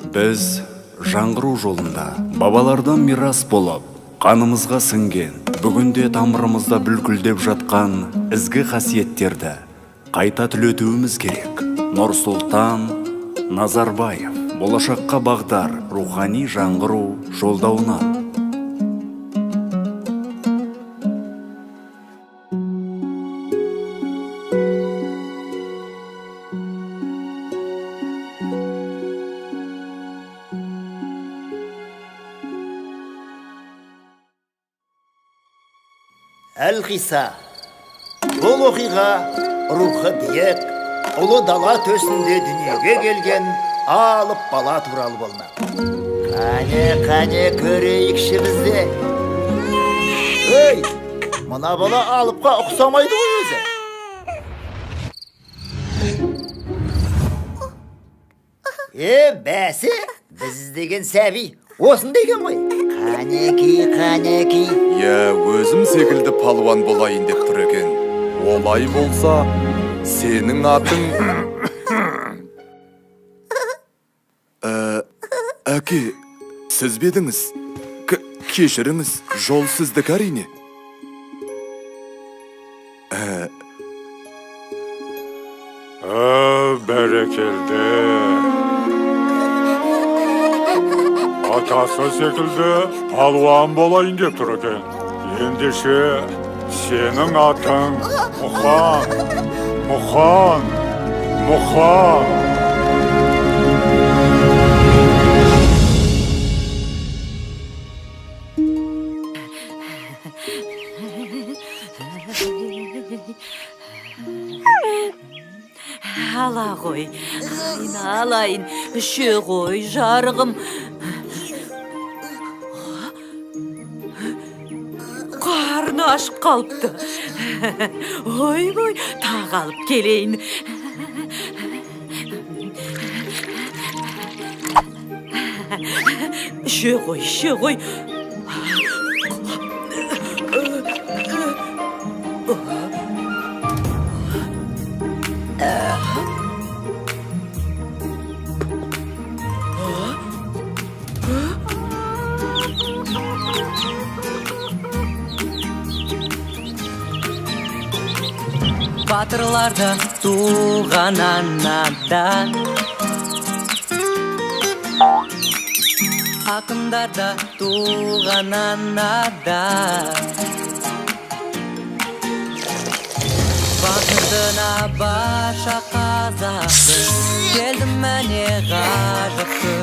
Біз жаңғыру жолында бабалардан мирас болып, қанымызға сіңген, бүгінде тамырымызда бүлкілдеп жатқан ізгі қасиеттерді қайта түлетуіміз керек. Нұрсұлтан Назарбаев, болашаққа бағдар рухани жаңғыру жолдауынан. Әл-Қиса, бұл оқиға рухы биік, ұлы дала төсінде дүниеге келген алып бала туралы болмақ. Қане көрейікші бізде. Өй, мына бала алыпқа ұқсамайды ғой өзі. Бәсі, біз іздеген сәби осында екен ғой. Қанеки. Өзім секілді палуан болайын деп тұр екен. Олай болса, сенің атың... Әке, сіз бедіңіз. Кешіріңіз, жол сіздік әрине. Бәрекелді. Атасы секілді палуан болайын деп тұр екен. Ендеше сенің атың Мұхан. Ала ғой, алайын, үше ғой, жарығым. Қарны ашып қалыпты. Ой, тағалып келейін. Үше ғой. Батырларда туған анадан, ақындарда туған анадан, батырдына баша қазақты, келдім мәне ғажапты,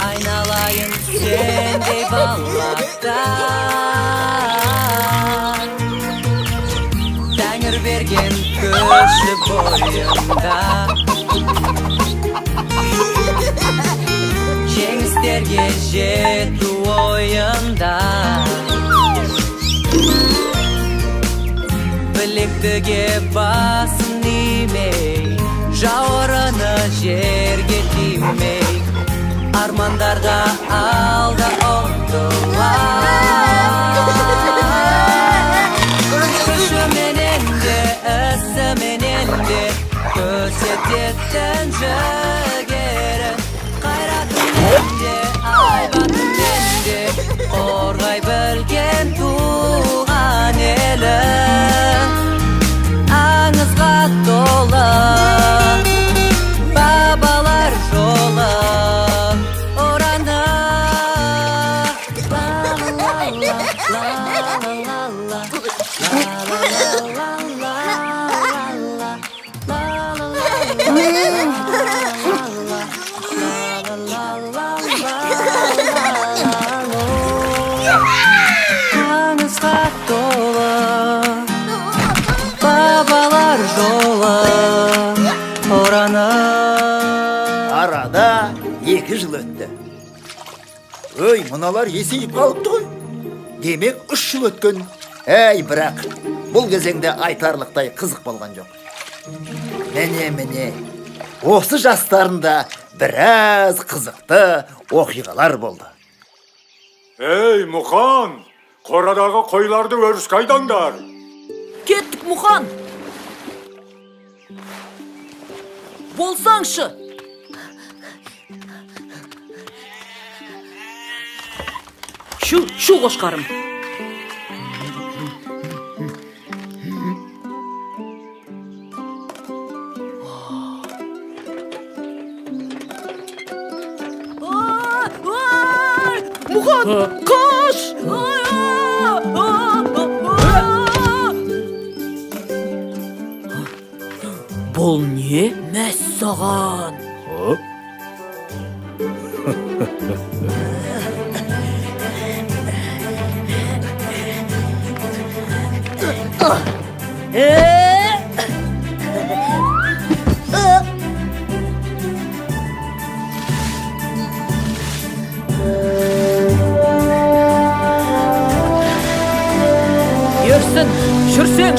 айналайын сендей балақтан. Тәңір берген көші бойында, жеңістерге жету ойында, білектіге басын имей, жауырыны жерге тимей, армандарға алда ұмтылар. Көрсететін жігері, қайратымен де, айбатымен де, қорғай білген туған елі, аңызға толы бабалар жолы ораны. Аңызға толы бабалар жолы ораны. Арада 2 жыл өтті. Өй, мұналар есейіп қалыпты ғой. Демек 3 жыл өткен. Бірақ бұл кезеңде айтарлықтай қызық болған жоқ. Міне, осы жастарында біраз қызықты оқиғалар болды. Мұхан, қорадағы қойларды өріс қайдаңдар? Кеттік, Мұхан. Болсаңшы. Şu qoşqarım. Muxan, koş! Bol ne? Məssağan. Yürüsün, şürsün.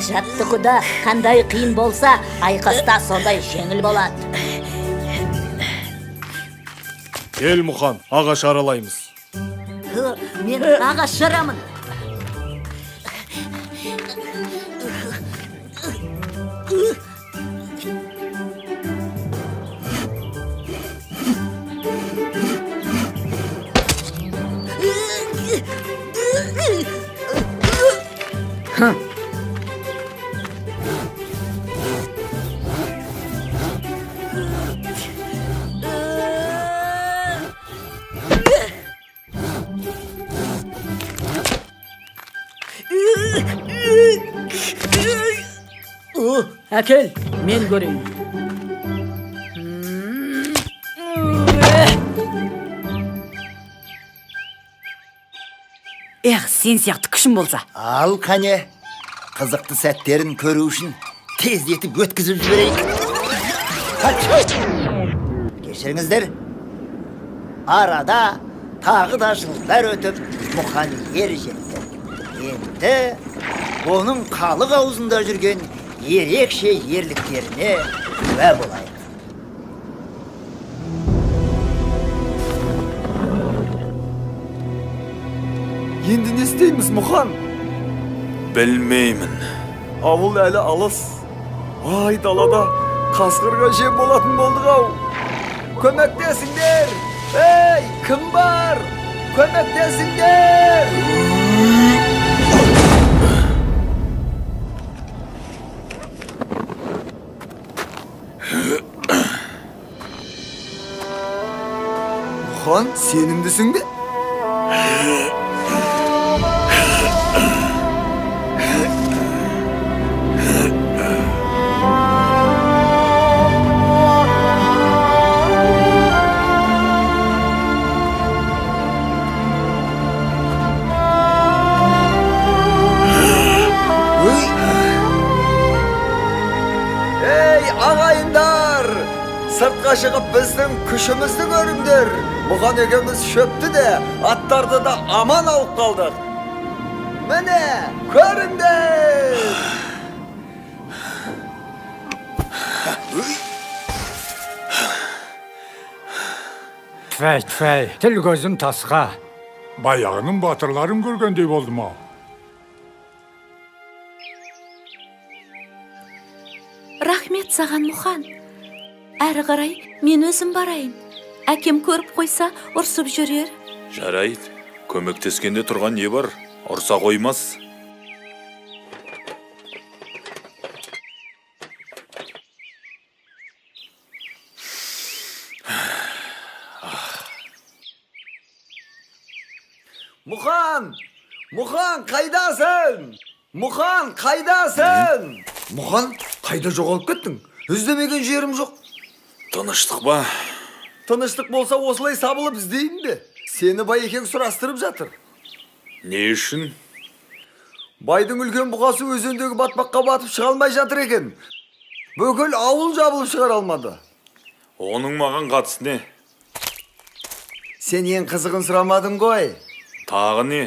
Жаттығуда қандай қиын болса, айқаста сондай жеңіл болады. Кел Мұхан, ағаш аралаймыз. Мен ағаш жарамын. Әкел, мен көрейін. Сен сияқты күшім болса. Ал қане, қызықты сәттерін көру үшін тездетіп өткізіп жіберейік. Кешіріңіздер. Арада тағы да жылдар өтіп, Мұқан ер жетті. Енді оның халық аузында жүрген ерекше ерліктеріне куә болайық. Енді не істейміз Мұхан? Білмеймін. Ауыл әлі алыс. Ай, далада қасқырға жем болатын болдық ау. Көмектесіңдер! Ей, кім бар? Көмектесіңдер! Мұхан, сенімдісің бе? Ағайындар, сыртқа шығып біздің күшімізді көріңдер. Мұған екеуміз шөпті де, аттарды да аман алып қалдық. Міне, көріңдер. Тфәй, тіл көзім тасқа. Баяғының батырларын көргендей болдым ау. Рахмет саған, Мұхан. Әрі қарай мен өзім барайын. Әкем көріп қойса, ұрсып жүрер. Жарайды, көмектескенде тұрған не бар? Ұрса қоймас. Мұхан! Мұхан, қайдасың? Мұхан, қайдасың? Мұхан, қайда жоғалып кеттің? Іздемеген жерім жоқ. Тыныштық ба? Тыныштық болса осылай сабылып іздейін бе? Сені Байекең сұрастырып жатыр. Не үшін? Байдың үлкен бұғасы өзендегі батпаққа батып шыға алмай жатыр екен. Бүкіл ауыл жабылып шығара алмады. Оның маған қатысы не? Сен ең қызығын сұрамадың ғой. Тағы не?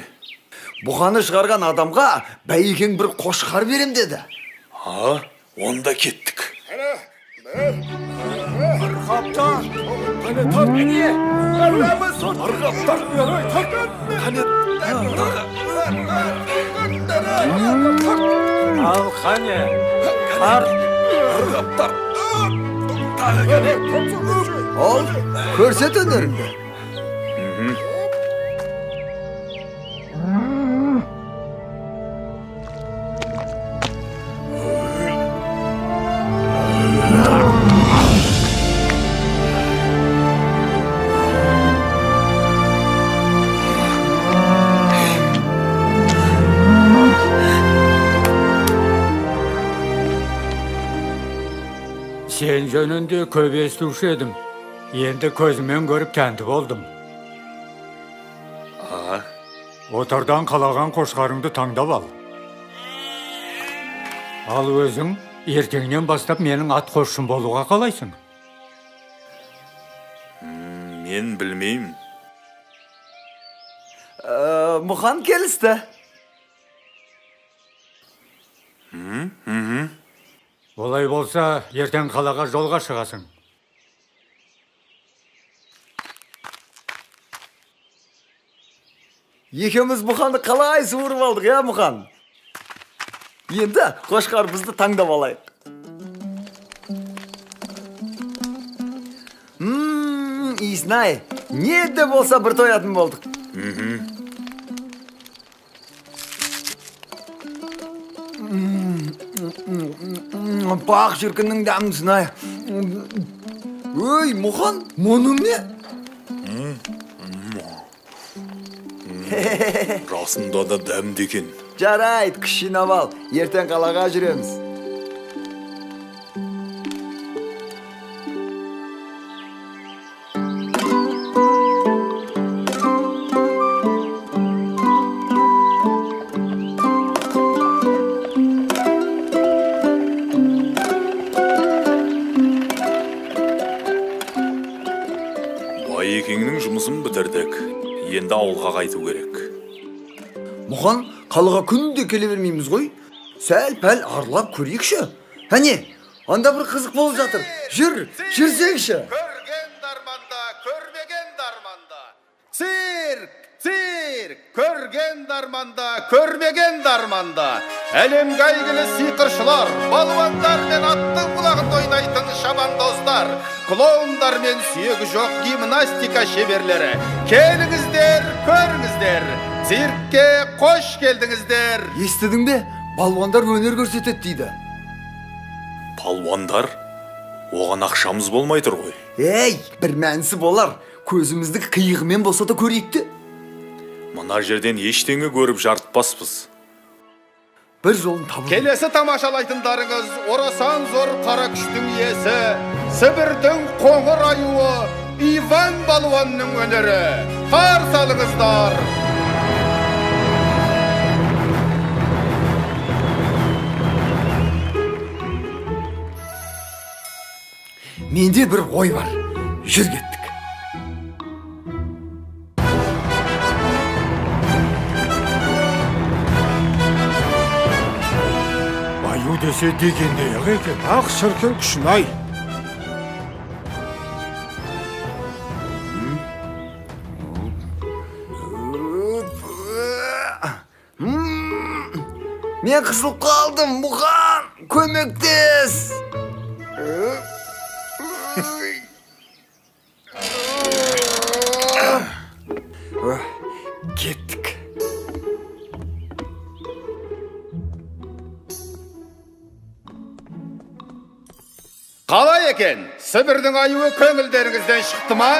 Бұғаны шығарған адамға Байекең бір қошқар берем деді. Онда кеттік. Арқаптар! Қане тар неге? Бәріміз! Арқаптар! Қане Ал қане, қар. Арқаптар! Ал, көрсет өнеріңді. Сен жөнінде көп естуші едім. Енді көзімен көріп кәнді болдым. Отардан қалаған қошқарыңды таңдап ал. Ал өзің ертеңнен бастап менің ат қосшым болуға қалайсың? Мен білмеймін. Мұхан келісті. Олай болса, ертең қалаға жолға шығасың. Екеуміз Мұханды қалай суырып алдық, я Мұхан? Енді қошқар бізді таңдап алайық. Иснай, не де болса бір тоятын болдық. Бақ жүркінің дәмін сынай. Өй, Мұхан, мұның не? Расында да дәмді екен. Жарайт, кішінап ал, ертең қалаға жүреміз. Байекеңнің жұмысын бітірдік. Енді ауылға қайту керек. Мұхан, қалаға күнде келе бермейміз ғой. Сәл-пәл аралап көрейікші. Әне, анда бір қызық болып жатыр. Жүрсеңші. Көрген дарманда, көрмеген дарманда. Цирк, көрген дарманда, көрмеген дарманда. Әлемге әйгілі сиқыршылар, балуандар мен аттың құлағында ойнайтын шабандоздар, клоундар мен сүйегі жоқ гимнастика шеберлері. Келіңіздер, көріңіздер. Циркке қош келдіңіздер. Естідің бе? Балуандар өнер көрсетеді дейді. Палуандар? Оған ақшамыз болмай тұр ғой. Ей, бір мәнісі болар. Көзімізді қиығымен болса да көрейікті. Мына жерден ештеңе көріп жарытпаспыз. Бір жолын табу. Келесі тамашалайтындарыңыз орасан зор қара күштің иесі, Сібірдің қоңыр аюы Иван балуанның өнері. Қарсы алыңыздар. Менде бір ой бар. Жүр кеттік. Аю десе дегендей ақ екен. Ақ шіркін күшін-ай. Мен қысылып қалдым, Мұхан! Көмектес! Кеттік. Қалай екен? Сібірдің аюы көңілдеріңізден шықты ма?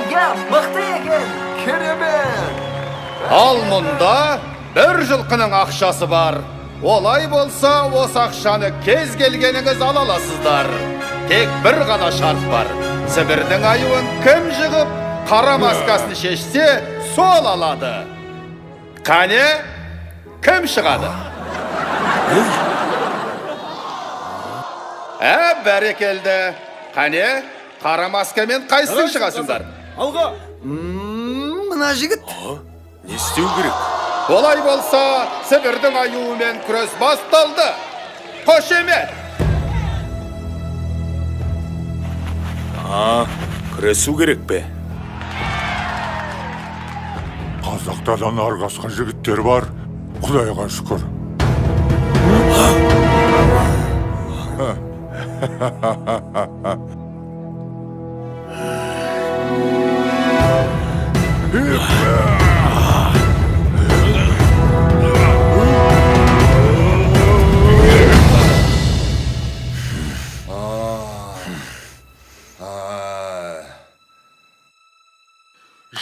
Я, мықты екен! Керемет! Ал мұнда бір жылқының ақшасы бар. Олай болса, осы ақшаны кез келгеніңіз ала аласыздар. Тек бір ғана шарт бар. Сібірдің аюын кім жығып, қара маскасын шешсе, сол алады. Қане, кім шығады? Бәрекелді. Қане, қара маскамен қайсың шығасыңдар? Алға! Мына жігіт. Не істеу керек? Олай болса, Сібірдің аюымен күрес басталды. Қошемет! күресу керек пе? Қазақтардан аргасқан жігіттер бар, Құдайға шүкір.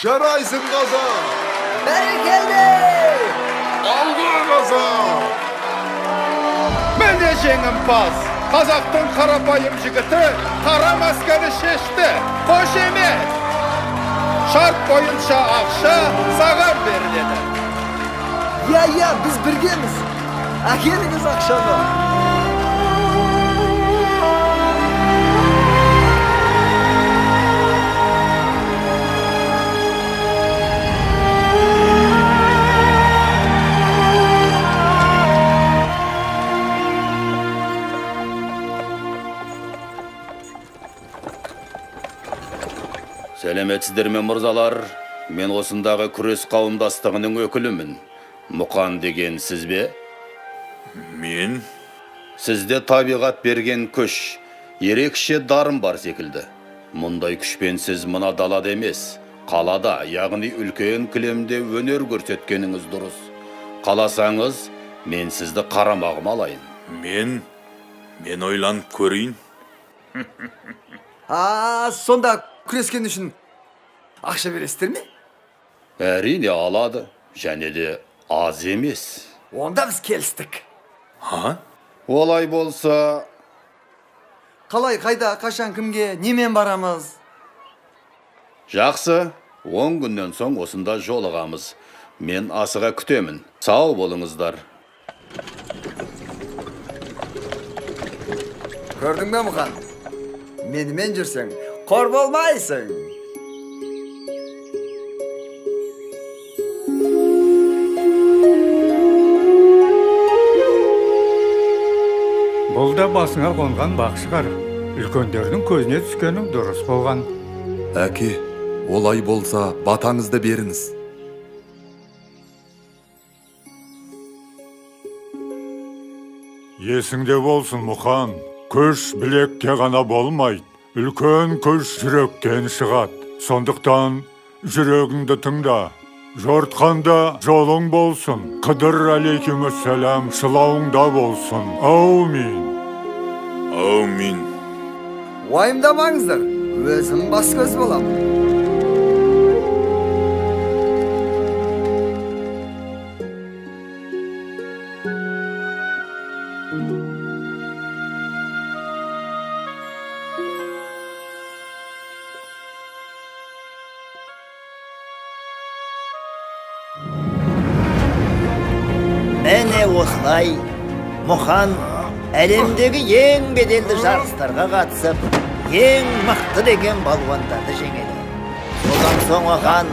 Жарайсың қазақ! Бәрекелді! Алға қазақ! Міне жеңімпаз! Қазақтың қарапайым жігіті қара масканы шешті. Қош емес! Шарт бойынша ақша саған беріледі. Ya, biz birgemiz. Әкеліңіз ақшаны. Сәлеметсіздер ме мырзалар? Мен осындағы күрес қауымдастығының өкілімін. Мұқан деген сіз бе? Мен? Сізде табиғат берген күш, ерекше дарын бар секілді. Мұндай күшпен сіз мына далада емес, қалада, яғни үлкен кілемде өнер көрсеткеніңіз дұрыс. Қаласаңыз, мен сізді қарамағыма алайын. Мен ойланып көрейін. Сонда күрескен үшін ақша бересіздер ме? Әрине алады, және де аз емес. Онда біз келістік. Олай болса... Қалай, қайда, қашан, кімге, немен барамыз? Жақсы, 10 күннен соң осында жолығамыз. Мен асыға күтемін. Сау болыңыздар. Көрдің бе Мұқан? Менімен жүрсең, қор болмайсың. Бұл да басыңа қонған бақ шығар. Үлкендердің көзіне түскенің дұрыс болған. Әке, олай болса батаңызды беріңіз. Есіңде болсын, Мұқан. Күш білекке ғана болмайды. Үлкен күш жүректен шығады. Сондықтан жүрегіңді тыңда. Жортқанда жолың болсын. Қыдыр алейкумассалам шылауыңда болсын. Аумин. Уайымдамаңыздар, өзім бас көз болам. Мәне осылай, Мұқан әлемдегі ең беделді жарыстарға қатысып, ең мықты деген балуандарды жеңеді. Содан соң оған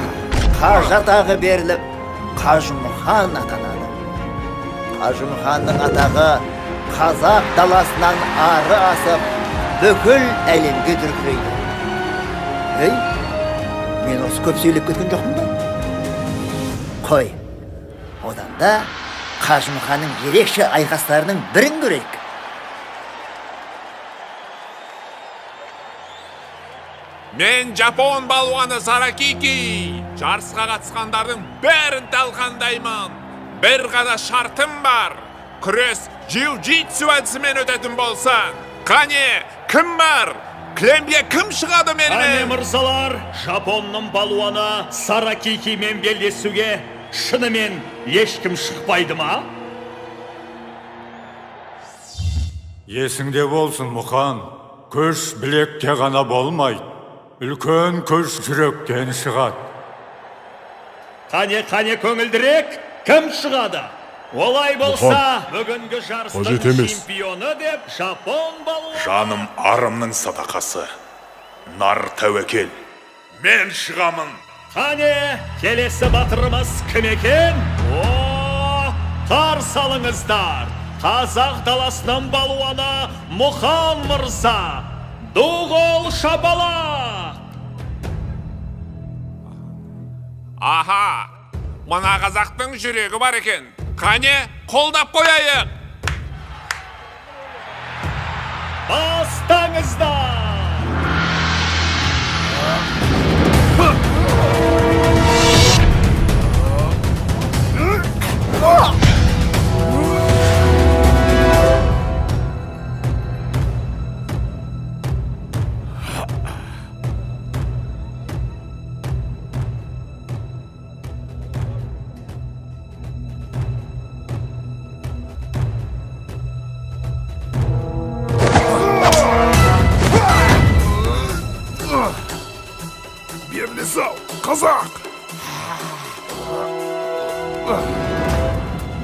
қажы атағы беріліп, Қажымұқан атанады. Қажымұқанның атағы қазақ даласынан ары асып, бүкіл әлемге дүркірейді. Мен осы көп сөйлеп кеткен жоқпын ба? Қой, одан да Қажымұқанның ерекше айқастарының бірін көрейік. Мен Жапон балуаны Саракики. Жарысқа қатысқандардың бәрін талқандаймын. Бір ғана шартым бар. Күрес джиу-джитсу әдісімен өтетін болса. Қане, кім бар? Кілемге кім шығады менімен? Қане мырзалар, Жапонның балуаны Саракикимен белдесуге шынымен ешкім шықпайды ма? Есіңде болсын, Мұқан. Күш білекке ғана болмайды. Үлкен күш жүректен шығады. Қане көңілдірек, кім шығады? Олай болса, бүгінгі жарыстың чемпионы деп Жапон балуаны... Жаным арымның садақасы. Нар тәуекел. Мен шығамын. Қане, келесі батырымыз кім екен? Қарсы алыңыздар. Қазақ даласының балуаны Мұқан мырза. Дуғол шапалақ! Аха, мына қазақтың жүрегі бар екен. Қане, қолдап қояйық. Бастаңыздар!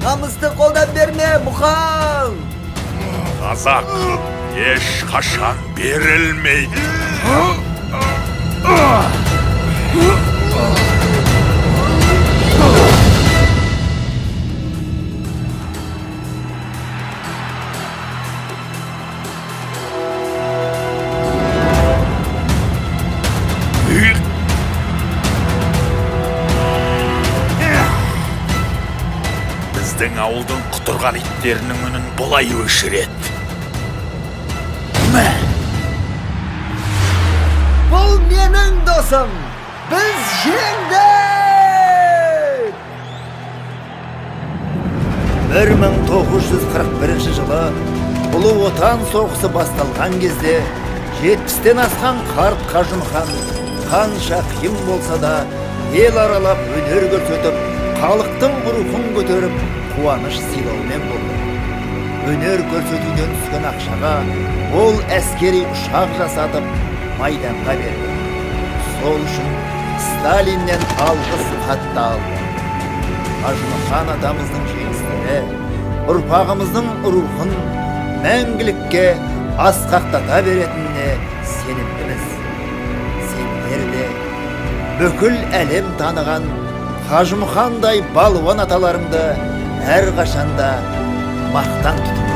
Намысты қолдан берме, Мұқан! Қазақ ешқашан берілмейді. Біздің ауылдың құтырған иттерінің үнін бұлай өшіреді. Бұл менің досым! Біз жеңдік! 1941 жылы Ұлы Отан соғысы басталған кезде 70-тен асқан қарт Қажымұқан қанша қиын болса да ел аралап өнер көрсетіп, халықтың рухын көтеріп, қуаныш сыйлаумен болды. Өнер көрсетуден түскен ақшаға ол әскери ұшақ жасатып, майданға берді. Сол үшін Сталиннен алғыс хатты алды. Қажымұқан атамыздың жеңістері ұрпағымыздың рухын мәңгілікке асқақтата беретініне сенімдіміз. Сендер де бүкіл әлем таныған Қажымұқандай балуан аталарыңды әрқашанда мақтан тұтып